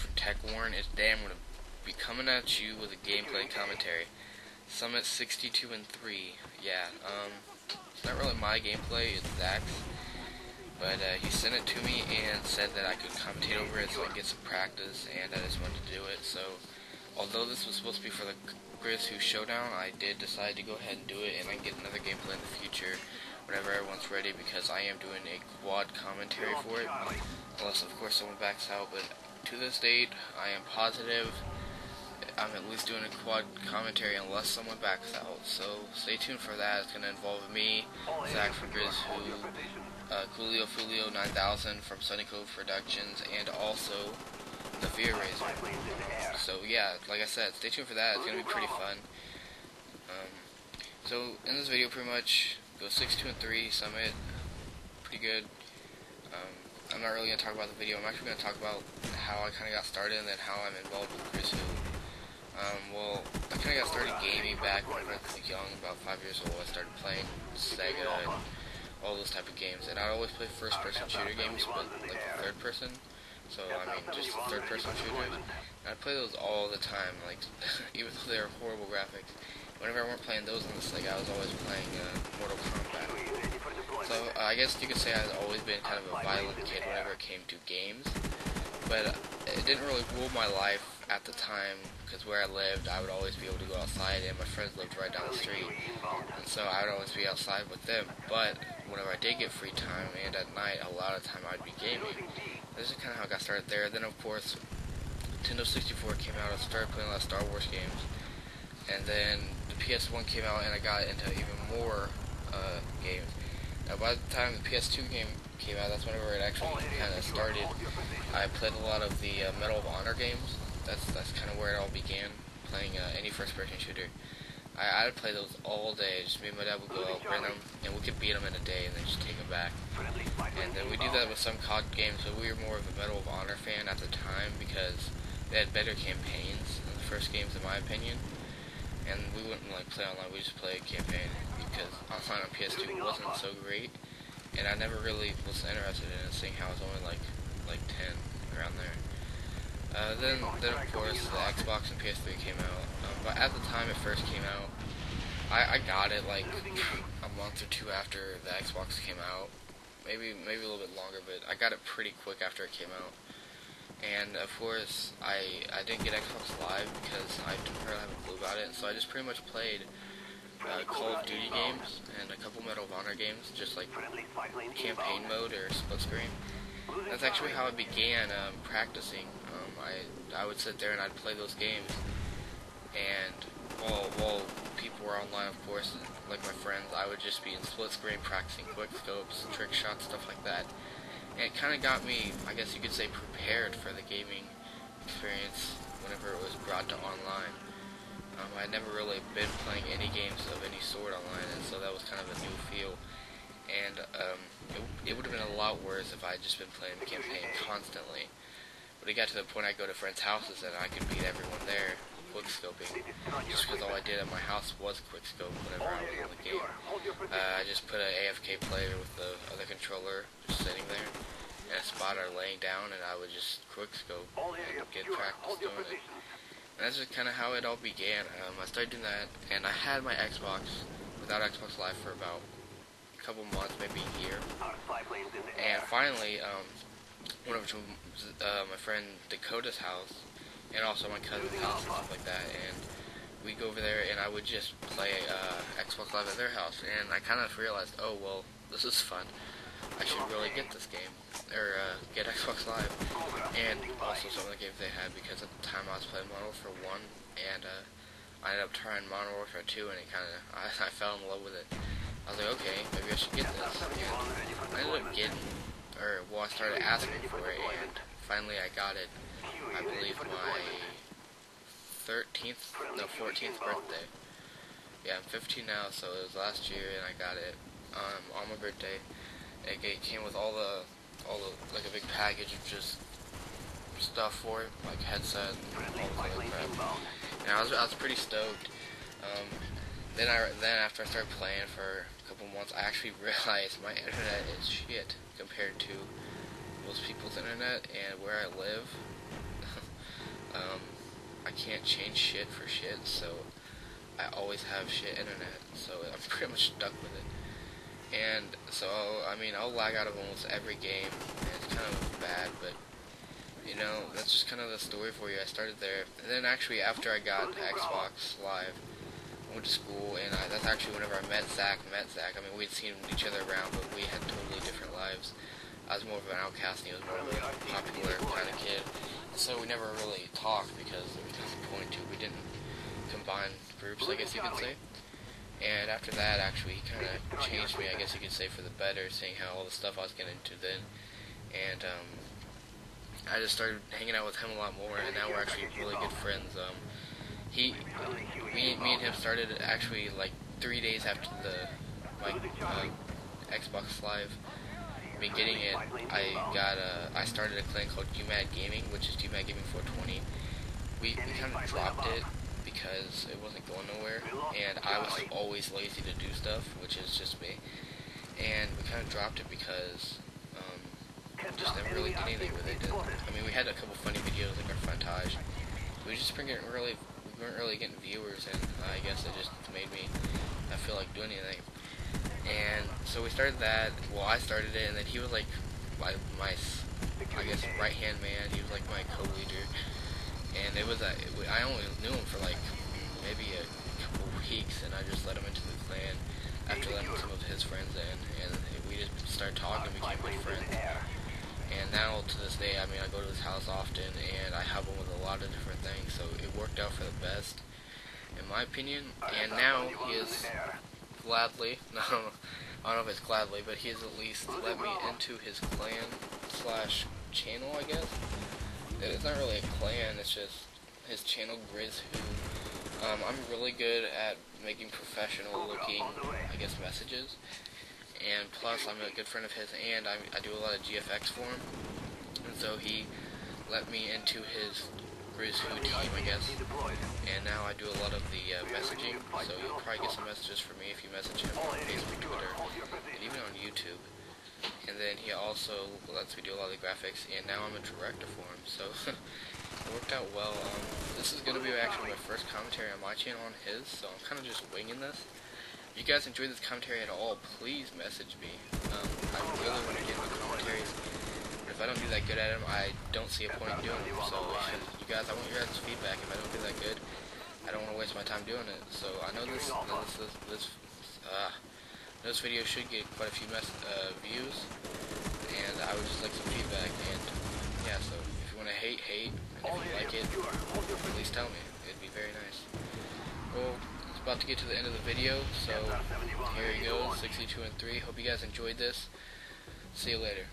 from TechWarren, and today I'm going to be coming at you with a gameplay commentary. Summit 62 and 3. Yeah, it's not really my gameplay, it's Zach's. But he sent it to me and said that I could commentate over it so I can get some practice, and I just wanted to do it. So, although this was supposed to be for the Grizz Who Showdown, I did decide to go ahead and do it, and I can get another gameplay in the future whenever everyone's ready, because I am doing a quad commentary for it, unless of course someone backs out. But to this date, I am positive I'm at least doing a quad commentary unless someone backs out. So stay tuned for that. It's going to involve me, Zach from Grizz Who, Coolio Fulio 9000 from Sunny Cove Productions, and also the Fear Razor. So yeah, like I said, stay tuned for that. It's going to be pretty fun. So in this video, pretty much go 6, 2, and 3 Summit. Pretty good. I'm not really going to talk about the video. I'm actually going to talk about how I kind of got started and then how I'm involved with Grizz Who. Well, I kind of got started gaming back when I was young, about 5 years old. I started playing Sega and all those type of games, and I'd always play first-person shooter games, but like third-person. So I mean, just third-person shooters. And I'd play those all the time, like even though they were horrible graphics. Whenever I weren't playing those on the Sega, I was always playing Mortal Kombat. So I guess you could say I've always been kind of a violent kid whenever it came to games, but it didn't really rule my life at the time, because where I lived, I would always be able to go outside, and my friends lived right down the street, and so I would always be outside with them. But whenever I did get free time, and at night, a lot of the time I'd be gaming. This is kind of how I got started there. Then of course, Nintendo 64 came out. I started playing a lot of Star Wars games, and then the PS1 came out, and I got into even more games. Now by the time the PS2 game came out, that's whenever it actually kind of started. I played a lot of the Medal of Honor games. That's kind of where it all began, playing any first-person shooter. I'd play those all day. Just me and my dad would go out, bring them, and we could beat them in a day, and then just take them back. And then we do that with some COD games, but we were more of a Medal of Honor fan at the time because they had better campaigns than the first games, in my opinion. And we wouldn't like play online. We just play a campaign because online on PS2 wasn't so great, and I never really was interested in it, seeing how it was only like 10 around there. Then of course the Xbox and PS3 came out, but at the time it first came out, I got it like a month or two after the Xbox came out, maybe a little bit longer, but I got it pretty quick after it came out. And of course I didn't get Xbox Live because I didn't really have a clue about it, so I just pretty much played Call of Duty games and a couple Medal of Honor games, just like campaign mode or split screen. That's actually how I began practicing. I would sit there and I'd play those games, and while people were online, of course, like my friends, I would just be in split screen practicing quick scopes, trick shots, stuff like that. And it kind of got me, I guess you could say, prepared for the gaming experience whenever it was brought to online. I'd never really been playing any games of any sort online, and so that was kind of a new feel. And it would have been a lot worse if I had just been playing the campaign constantly. But it got to the point I'd go to friends' houses and I could beat everyone there quickscoping, just because all I did at my house was quickscope whenever I was on the game. I just put an AFK player with the other controller just sitting there in a spotter laying down, and I would just quickscope and get practice doing it. And that's just kind of how it all began. I started doing that, and I had my Xbox without Xbox Live for about a couple months, maybe a year. And finally, went over to my friend Dakota's house, and also my cousin's house and stuff like that, and we'd go over there and I would just play Xbox Live at their house, and I kind of realized, oh well, this is fun. I should really get this game, or get Xbox Live, and also some of the games they had, because at the time I was playing Modern Warfare 1, and I ended up trying Modern Warfare 2, and it kind of, I fell in love with it. I was like, okay, maybe I should get this, and I ended up getting, I started asking for it, and finally I got it, I believe my 14th birthday. Yeah, I'm 15 now, so it was last year, and I got it on my birthday. It came with all the like a big package of just stuff for it, like headset and all this other crap. And I was pretty stoked. Then after I started playing for a couple months, I actually realized my internet is shit compared to most people's internet, and where I live, can't change shit for shit, so I always have shit internet, so I'm pretty much stuck with it. And so, I mean, I'll lag out of almost every game, and it's kind of bad, but, you know, that's just kind of the story for you. I started there, and then actually after I got Xbox Live, I went to school, and that's actually whenever I met Zach. I mean, we'd seen each other around, but we had totally different lives. I was more of an outcast, and he was more of a popular kind of kid, and so we never really talked because there was nothing point to. We didn't combine groups, I guess you could say. And after that, actually, he kind of changed me, I guess you could say, for the better, seeing how all the stuff I was getting into then. And I just started hanging out with him a lot more, and now we're actually really good friends. Me and him started actually like 3 days after my Xbox Live. Me getting it, I started a clan called UMAD Gaming, which is UMAD Gaming 420. We kind of dropped it because it wasn't going nowhere, and I was always lazy to do stuff, which is just me. And we kind of dropped it because just never really did anything with it. I mean, we had a couple funny videos like our frontage. We weren't really getting viewers, and I guess it just made me not feel like doing anything. And so we started that. Well, I started it, and then he was like my I guess right hand man. He was like my co-leader. And it was I only knew him for like maybe a couple weeks, and I just let him into the clan after letting some of his friends in, and we just started talking, became good friends. And now to this day, I mean, I go to his house often, and I help him with a lot of different things, so it worked out for the best, in my opinion. And now he is gladly, I don't know if it's gladly, but he has at least let me into his clan slash channel, I guess. It's not really a clan, it's just his channel, Grizz, who I'm really good at making professional looking, I guess, messages. And plus, I'm a good friend of his, and I do a lot of GFX for him. And so he let me into his Grizz team, I guess. And now I do a lot of the messaging, so you'll probably get some messages from me if you message him on Facebook, Twitter, and even on YouTube. And then he also lets me do a lot of the graphics, and now I'm a director for him, so it worked out well. This is going to be actually my first commentary on my channel on his, so I'm kind of just winging this. If you guys enjoyed this commentary at all, please message me. I really want to get into commentaries, but if I don't do that good at them, I don't see a point in doing them. So you guys, I want your guys' feedback. If I don't do that good, I don't want to waste my time doing it. So I know this video should get quite a few views, and I would just like some feedback. And yeah, so if you want to hate, and if you like it, please tell me. It'd be very nice. Well, it's about to get to the end of the video, so here you go, 62 and 3. Hope you guys enjoyed this. See you later.